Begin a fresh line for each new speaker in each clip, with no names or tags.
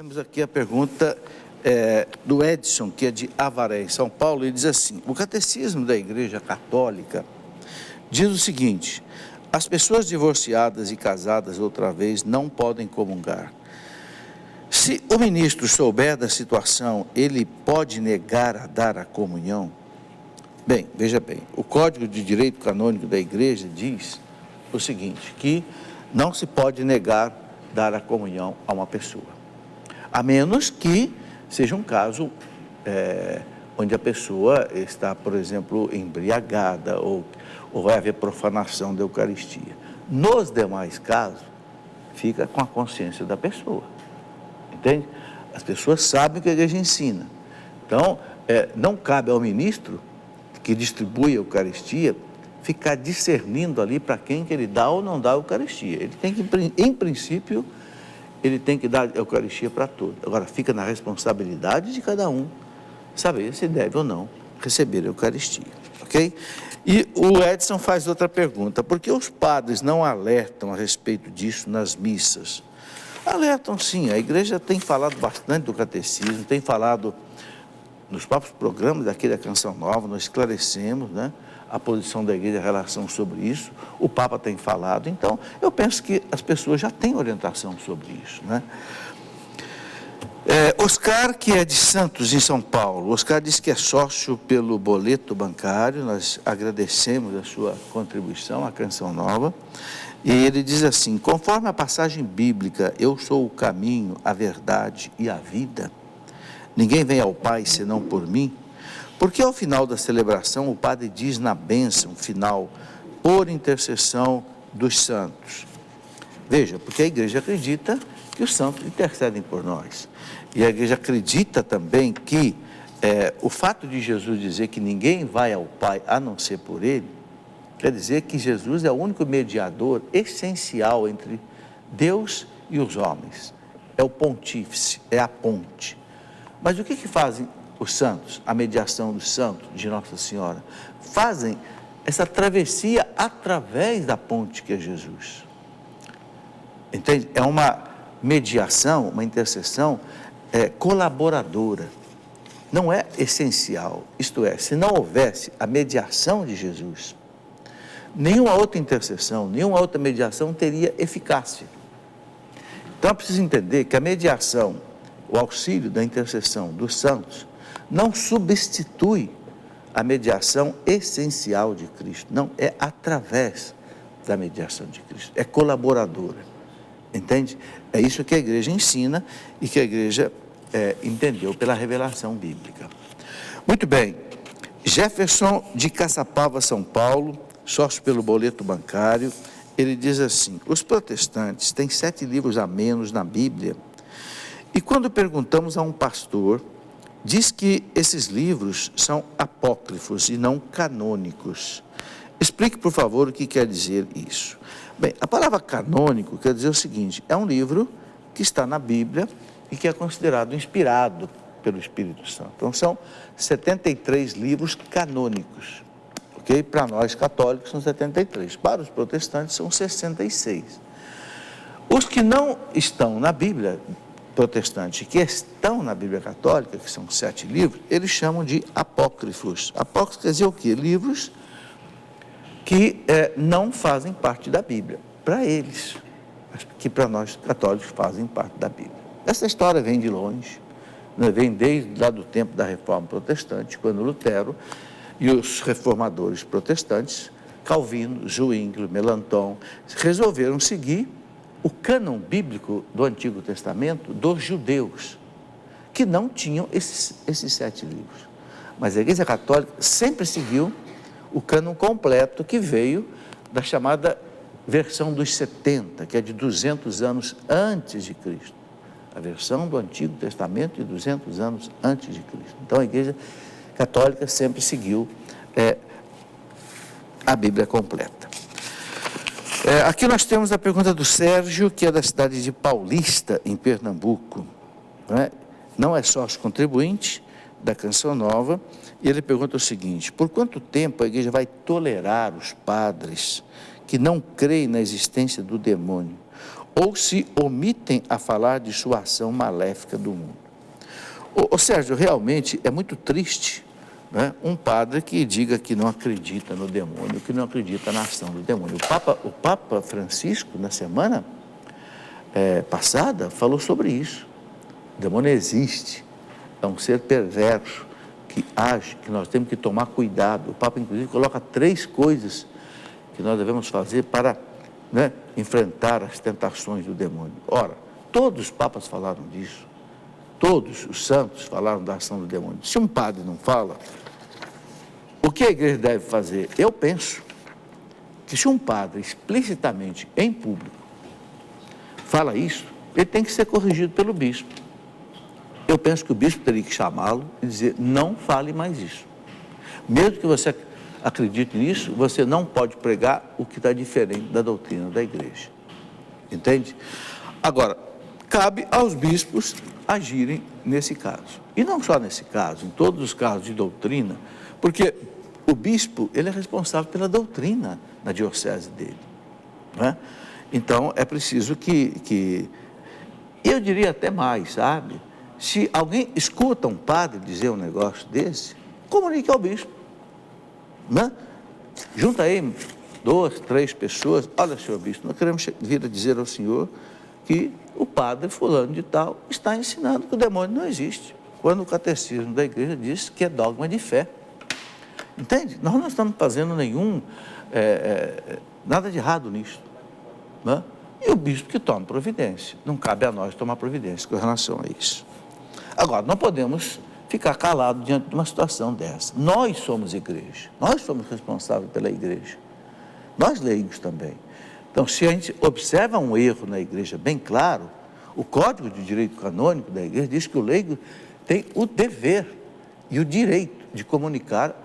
Temos aqui a pergunta do Edson, que é de Avaré, em São Paulo. Ele diz assim: o catecismo da Igreja Católica diz o seguinte: as pessoas divorciadas e casadas outra vez não podem comungar. Se o ministro souber da situação, ele pode negar a dar a comunhão? Bem, veja bem, o Código de Direito Canônico da Igreja diz o seguinte, que não se pode negar dar a comunhão a uma pessoa, a menos que seja um caso onde a pessoa está, por exemplo, embriagada ou vai haver profanação da Eucaristia. Nos demais casos, fica com a consciência da pessoa, entende? As pessoas sabem o que a Igreja ensina. Então, não cabe ao ministro que distribui a Eucaristia ficar discernindo ali para quem que ele dá ou não dá a Eucaristia. Ele tem que, em princípio, ele tem que dar a Eucaristia para todos. Agora, fica na responsabilidade de cada um saber se deve ou não receber a Eucaristia, ok? E o Edson faz outra pergunta: por que os padres não alertam a respeito disso nas missas? Alertam sim, a Igreja tem falado bastante do catecismo, tem falado nos próprios programas daqui da Canção Nova, nós esclarecemos, né, a posição da Igreja em relação sobre isso, o Papa tem falado, então eu penso que as pessoas já têm orientação sobre isso, né? Oscar, que é de Santos, em São Paulo, Oscar diz que é sócio pelo boleto bancário, nós agradecemos a sua contribuição à Canção Nova, e ele diz assim: conforme a passagem bíblica, eu sou o caminho, a verdade e a vida, ninguém vem ao Pai senão por mim, porque ao final da celebração o padre diz na bênção final, por intercessão dos santos. Veja, porque a Igreja acredita que os santos intercedem por nós. E a Igreja acredita também que o fato de Jesus dizer que ninguém vai ao Pai a não ser por Ele, quer dizer que Jesus é o único mediador essencial entre Deus e os homens. É o pontífice, é a ponte. Mas o que fazem os santos, a mediação dos santos, de Nossa Senhora? Fazem essa travessia através da ponte que é Jesus. Entende? É uma mediação, uma intercessão colaboradora. Não é essencial. Isto é, se não houvesse a mediação de Jesus, nenhuma outra intercessão, nenhuma outra mediação teria eficácia. Então é preciso entender que a mediação, o auxílio da intercessão dos santos, não substitui a mediação essencial de Cristo. Não, é através da mediação de Cristo. É colaboradora. Entende? É isso que a Igreja ensina e que a Igreja entendeu pela revelação bíblica. Muito bem. Jefferson de Caçapava, São Paulo, sócio pelo boleto bancário, ele diz assim: os protestantes têm 7 livros a menos na Bíblia. E quando perguntamos a um pastor, diz que esses livros são apócrifos e não canônicos. Explique, por favor, o que quer dizer isso. Bem, a palavra canônico quer dizer o seguinte: é um livro que está na Bíblia e que é considerado inspirado pelo Espírito Santo. Então, são 73 livros canônicos, ok? Para nós católicos são 73, para os protestantes são 66. Os que não estão na Bíblia protestantes, que estão na Bíblia Católica, que são 7 livros, eles chamam de apócrifos. Apócrifos quer dizer o quê? Livros que não fazem parte da Bíblia, para eles, mas que para nós católicos fazem parte da Bíblia. Essa história vem de longe, né? Vem desde lá do tempo da Reforma Protestante, quando Lutero e os reformadores protestantes, Calvino, Zwinglio, Melanchthon, resolveram seguir o cânon bíblico do Antigo Testamento dos judeus, que não tinham esses 7 livros. Mas a Igreja Católica sempre seguiu o cânon completo que veio da chamada versão dos 70, que é de 200 anos antes de Cristo. A versão do Antigo Testamento de 200 anos antes de Cristo. Então a Igreja Católica sempre seguiu a Bíblia completa. Aqui nós temos a pergunta do Sérgio, que é da cidade de Paulista, em Pernambuco. Não é sócio contribuinte da Canção Nova, e ele pergunta o seguinte: por quanto tempo a Igreja vai tolerar os padres que não creem na existência do demônio, ou se omitem a falar de sua ação maléfica do mundo. Ô Sérgio, realmente é muito triste, né, um padre que diga que não acredita no demônio, que não acredita na ação do demônio. O Papa Francisco, na semana passada, falou sobre isso. O demônio existe, é um ser perverso que age, que nós temos que tomar cuidado. O Papa, inclusive, coloca 3 coisas que nós devemos fazer para, né, enfrentar as tentações do demônio. Ora, todos os papas falaram disso, todos os santos falaram da ação do demônio. Se um padre não fala, o que a igreja deve fazer? Eu penso que se um padre explicitamente, em público, fala isso, ele tem que ser corrigido pelo bispo. Eu penso que o bispo teria que chamá-lo e dizer, não fale mais isso. Mesmo que você acredite nisso, você não pode pregar o que está diferente da doutrina da igreja. Entende? Agora, cabe aos bispos agirem nesse caso. E não só nesse caso, em todos os casos de doutrina, porque o bispo, ele é responsável pela doutrina na diocese dele, né? Então, é preciso que eu diria até mais, sabe? Se alguém escuta um padre dizer um negócio desse, comunique ao bispo, né? Junta aí 2, 3 pessoas, olha, senhor bispo, nós queremos vir a dizer ao senhor que o padre fulano de tal está ensinando que o demônio não existe, quando o catecismo da igreja diz que é dogma de fé. Entende? Nós não estamos fazendo nada de errado nisso, né? E o bispo que toma providência, não cabe a nós tomar providência com relação a isso. Agora, não podemos ficar calados diante de uma situação dessa. Nós somos igreja, nós somos responsáveis pela igreja, nós leigos também. Então, se a gente observa um erro na igreja bem claro, o Código de Direito Canônico da igreja diz que o leigo tem o dever e o direito de comunicar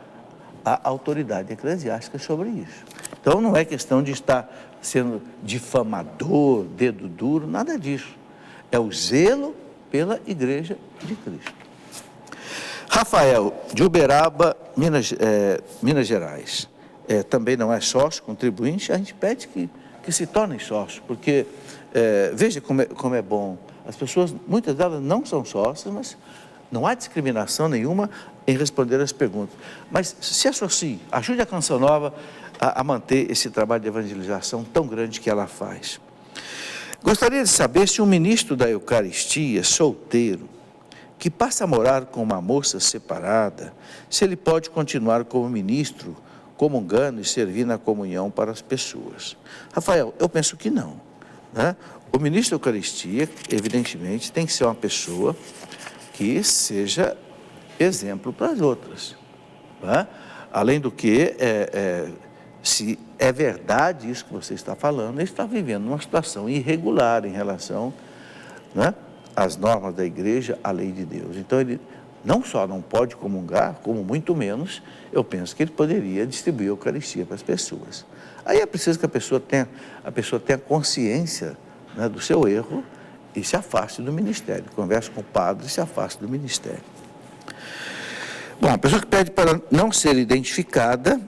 à autoridade eclesiástica sobre isso. Então, não é questão de estar sendo difamador, dedo duro, nada disso. É o zelo pela Igreja de Cristo. Rafael, de Uberaba, Minas Gerais, também não é sócio, contribuinte, a gente pede que se tornem sócios, porque veja como é bom, as pessoas, muitas delas não são sócias, mas não há discriminação nenhuma em responder as perguntas. Mas se associe, ajude a Canção Nova a manter esse trabalho de evangelização tão grande que ela faz. Gostaria de saber se um ministro da Eucaristia, solteiro, que passa a morar com uma moça separada, se ele pode continuar como ministro, comungando e servir na comunhão para as pessoas. Rafael, eu penso que não, né? O ministro da Eucaristia, evidentemente, tem que ser uma pessoa que seja exemplo para as outras, né? Além do que, se é verdade isso que você está falando, ele está vivendo uma situação irregular em relação, né, às normas da igreja, à lei de Deus. Então, ele não só não pode comungar, como muito menos, eu penso que ele poderia distribuir a Eucaristia para as pessoas. Aí é preciso que a pessoa tenha consciência, né, do seu erro e se afaste do ministério. Converse com o padre e se afaste do ministério. Bom, a pessoa que pede para não ser identificada,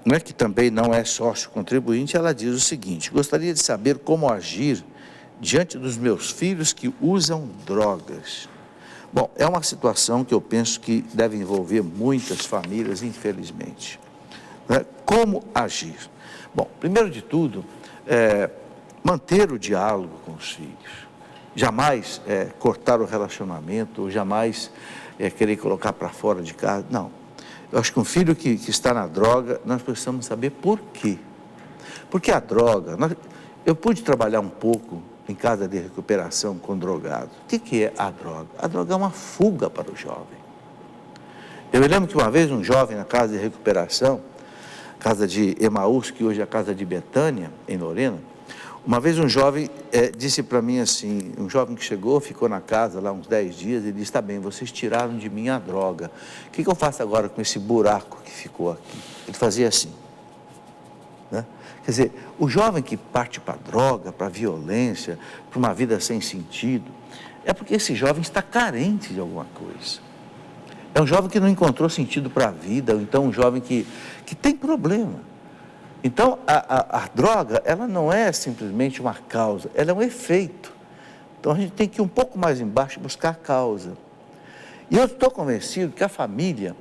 né, que também não é sócio contribuinte, ela diz o seguinte: gostaria de saber como agir diante dos meus filhos que usam drogas. Bom, é uma situação que eu penso que deve envolver muitas famílias, infelizmente, né? Como agir? Bom, primeiro de tudo, manter o diálogo com os filhos, jamais cortar o relacionamento, ou jamais querer colocar para fora de casa, não. Eu acho que um filho que está na droga, nós precisamos saber por quê. Porque a droga, eu pude trabalhar um pouco em casa de recuperação com drogados. O que é a droga? A droga é uma fuga para o jovem. Eu me lembro que uma vez um jovem na casa de recuperação, casa de Emaús, que hoje é a casa de Betânia, em Lorena, uma vez um jovem disse para mim assim, um jovem que chegou, ficou na casa lá uns 10 dias, e disse: tá bem, vocês tiraram de mim a droga, o que eu faço agora com esse buraco que ficou aqui? Ele fazia assim, né? Quer dizer, o jovem que parte para a droga, para a violência, para uma vida sem sentido, é porque esse jovem está carente de alguma coisa. É um jovem que não encontrou sentido para a vida, ou então um jovem que tem problema. Então, a droga, ela não é simplesmente uma causa, ela é um efeito. Então, a gente tem que ir um pouco mais embaixo e buscar a causa. E eu estou convencido que a família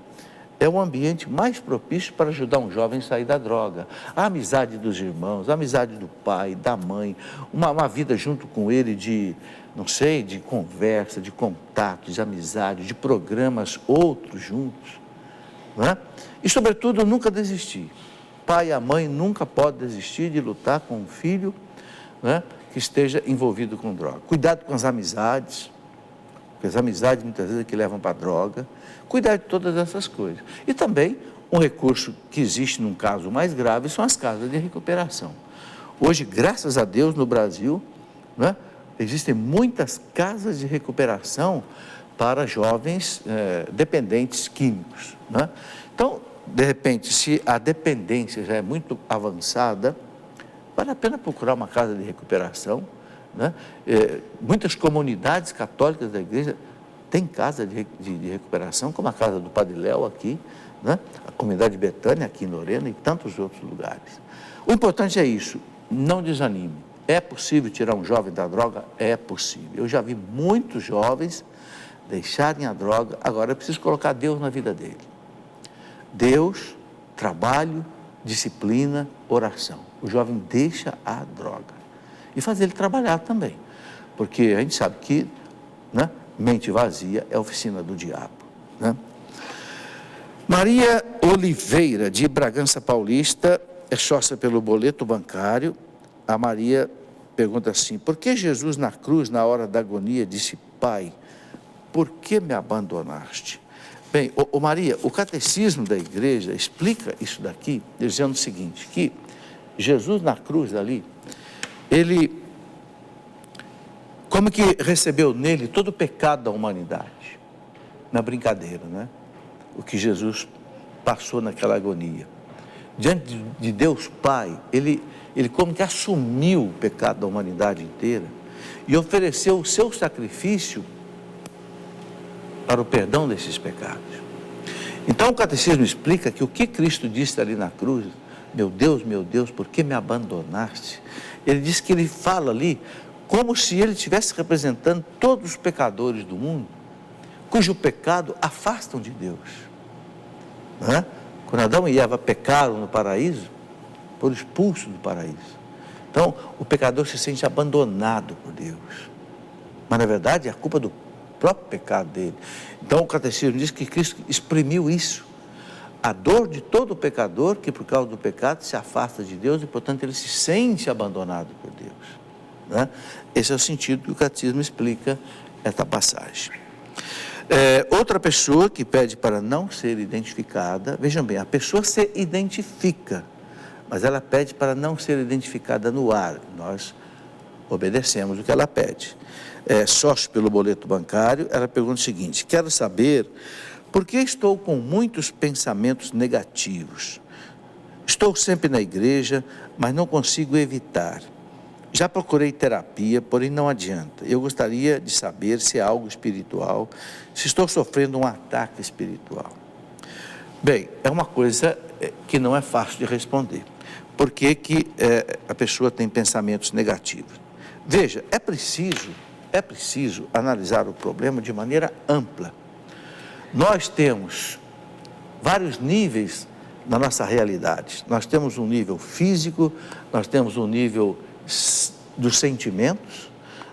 é o ambiente mais propício para ajudar um jovem a sair da droga. A amizade dos irmãos, a amizade do pai, da mãe, uma vida junto com ele de, não sei, de conversa, de contato, de amizade, de programas outros juntos. Não é? E, sobretudo, nunca desistir. Pai e a mãe nunca podem desistir de lutar com um filho, não é, que esteja envolvido com droga. Cuidado com as amizades, porque as amizades muitas vezes é que levam para a droga. Cuidar de todas essas coisas. E também um recurso que existe num caso mais grave são as casas de recuperação. Hoje, graças a Deus, no Brasil, né, existem muitas casas de recuperação para jovens dependentes químicos. Né? Então, de repente, se a dependência já é muito avançada, vale a pena procurar uma casa de recuperação. Né? Muitas comunidades católicas da igreja tem casa de recuperação, como a casa do Padre Léo aqui, né? A comunidade de Betânia aqui em Lorena e tantos outros lugares. O importante é isso, não desanime. É possível tirar um jovem da droga? É possível. Eu já vi muitos jovens deixarem a droga, agora é preciso colocar Deus na vida dele. Deus, trabalho, disciplina, oração. O jovem deixa a droga. E fazer ele trabalhar também, porque a gente sabe que, né, mente vazia é a oficina do diabo. Né? Maria Oliveira, de Bragança Paulista, é sócia pelo boleto bancário. A Maria pergunta assim: por que Jesus na cruz, na hora da agonia, disse: Pai, por que me abandonaste? Bem, Maria, o catecismo da igreja explica isso daqui, dizendo o seguinte, que Jesus na cruz ali, ele, como que recebeu nele todo o pecado da humanidade, na brincadeira, né? O que Jesus passou naquela agonia. Diante de Deus Pai, ele como que assumiu o pecado da humanidade inteira e ofereceu o seu sacrifício para o perdão desses pecados. Então o catecismo explica que o que Cristo disse ali na cruz, meu Deus, por que me abandonaste? Ele diz que ele fala ali como se ele estivesse representando todos os pecadores do mundo, cujo pecado afastam de Deus. Não é? Quando Adão e Eva pecaram no paraíso, foram expulsos do paraíso. Então, o pecador se sente abandonado por Deus. Mas, na verdade, é a culpa do próprio pecado dele. Então, o catecismo diz que Cristo exprimiu isso. A dor de todo pecador que, por causa do pecado, se afasta de Deus e, portanto, ele se sente abandonado por Deus. Né? Esse é o sentido que o catecismo explica esta passagem. Outra pessoa que pede para não ser identificada, vejam bem, a pessoa se identifica, mas ela pede para não ser identificada no ar. Nós obedecemos o que ela pede. Sócio pelo boleto bancário, ela pergunta o seguinte: quero saber por que estou com muitos pensamentos negativos. Estou sempre na igreja, mas não consigo evitar. Já procurei terapia, porém não adianta. Eu gostaria de saber se é algo espiritual, se estou sofrendo um ataque espiritual. Bem, é uma coisa que não é fácil de responder. Por que a pessoa tem pensamentos negativos? Veja, é preciso analisar o problema de maneira ampla. Nós temos vários níveis na nossa realidade. Nós temos um nível físico, nós temos um nível dos sentimentos,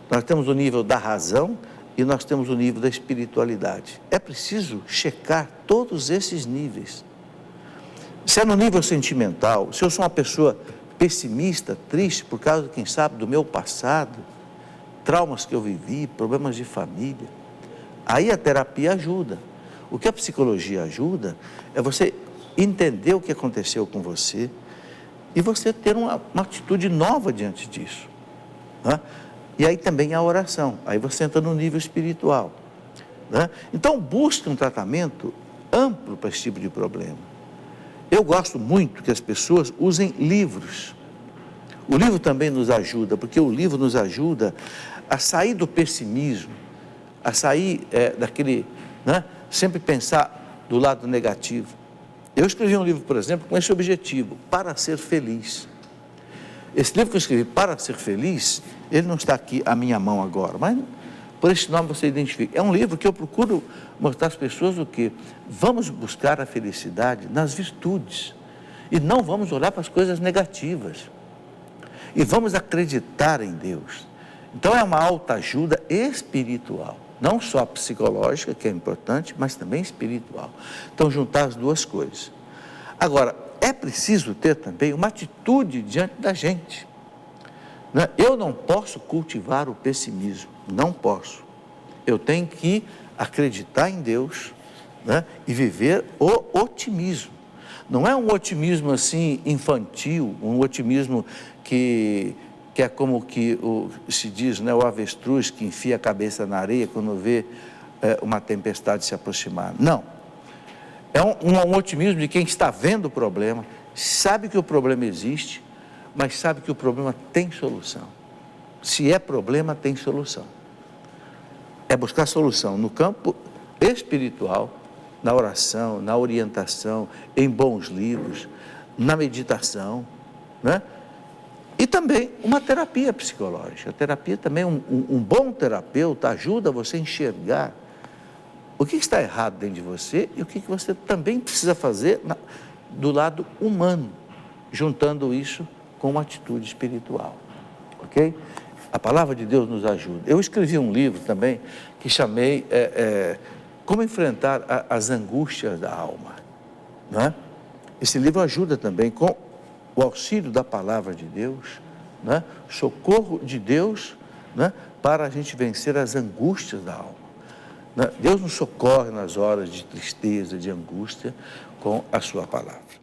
nós temos o nível da razão e nós temos o nível da espiritualidade. É preciso checar todos esses níveis. Se é no nível sentimental, se eu sou uma pessoa pessimista, triste por causa, quem sabe, do meu passado, traumas que eu vivi, problemas de família, aí a terapia ajuda. O que a psicologia ajuda é você entender o que aconteceu com você e você ter uma atitude nova diante disso. Né? E aí também a oração, aí você entra no nível espiritual. Né? Então busque um tratamento amplo para esse tipo de problema. Eu gosto muito que as pessoas usem livros. O livro também nos ajuda, porque o livro nos ajuda a sair do pessimismo, a sair daquele, né? Sempre pensar do lado negativo. Eu escrevi um livro, por exemplo, com esse objetivo, Para Ser Feliz. Esse livro que eu escrevi, Para Ser Feliz, ele não está aqui à minha mão agora, mas por esse nome você identifica. É um livro que eu procuro mostrar às pessoas o quê? Vamos buscar a felicidade nas virtudes e não vamos olhar para as coisas negativas. E vamos acreditar em Deus. Então é uma autoajuda espiritual, não só psicológica, que é importante, mas também espiritual. Então juntar as duas coisas. Agora, é preciso ter também uma atitude diante da gente. Né? Eu não posso cultivar o pessimismo, não posso. Eu tenho que acreditar em Deus, né? E viver o otimismo. Não é um otimismo assim infantil, um otimismo que é como que se diz, né, o avestruz que enfia a cabeça na areia quando vê uma tempestade se aproximar. Não. É um otimismo de quem está vendo o problema, sabe que o problema existe, mas sabe que o problema tem solução. Se é problema, tem solução. É buscar solução no campo espiritual, na oração, na orientação, em bons livros, na meditação, né? E também uma terapia psicológica. A terapia também, um bom terapeuta ajuda você a enxergar o que está errado dentro de você e o que você também precisa fazer do lado humano, juntando isso com uma atitude espiritual, ok? A palavra de Deus nos ajuda. Eu escrevi um livro também que chamei Como Enfrentar as Angústias da Alma, né? Esse livro ajuda também com o auxílio da palavra de Deus, né? Socorro de Deus, né? Para a gente vencer as angústias da alma. Né? Deus nos socorre nas horas de tristeza, de angústia, com a sua palavra.